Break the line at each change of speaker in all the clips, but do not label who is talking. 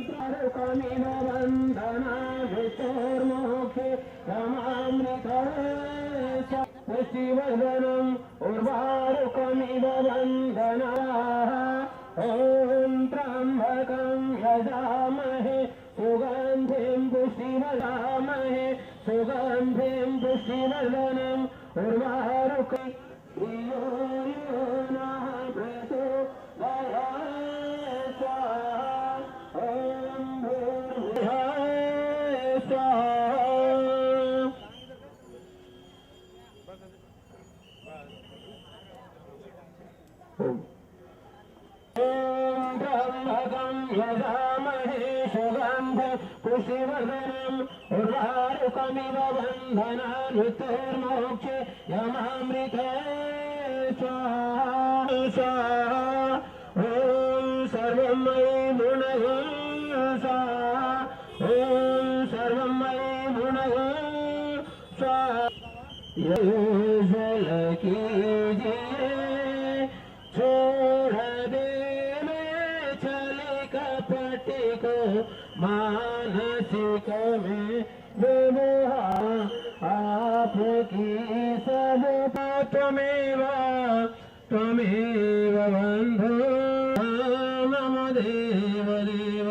त्ररुकमिव वन्दना वितोर्मोक्षे रमामृतवेश पुष्टिवर्धनम् उर्वारुकमिव वन्दना ॐ त्र्यम्बकं यजामहे सुगन्धिं पुष्टिवर्धयामहे सुगन्धिं पुष्टिवर्धनम् उर्वारुकम् धियो यो नः प्रचोदयात् स्वाहा ॐ भूर्भुवः स्वाहा ब्रह्मकं यजामहे सुगन्धं पुष्टिवर्धनम् उर्वारुकमिव बन्धनान् मृत्योर्मोक्षे यमामृते स्वाहा स्वाहा ॐ सर्वं मयि गुणः स्वाहा ॐ सर्वं मयि गुणः स्वाहा जल कीजिए छोड़ दे में छल कपट को मानसिक में व्यवहार आपकी सब त्वमेव त्वमेव बन्धो मम देव देव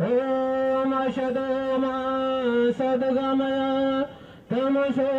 ॐ असतो मा सद्गमय तमसो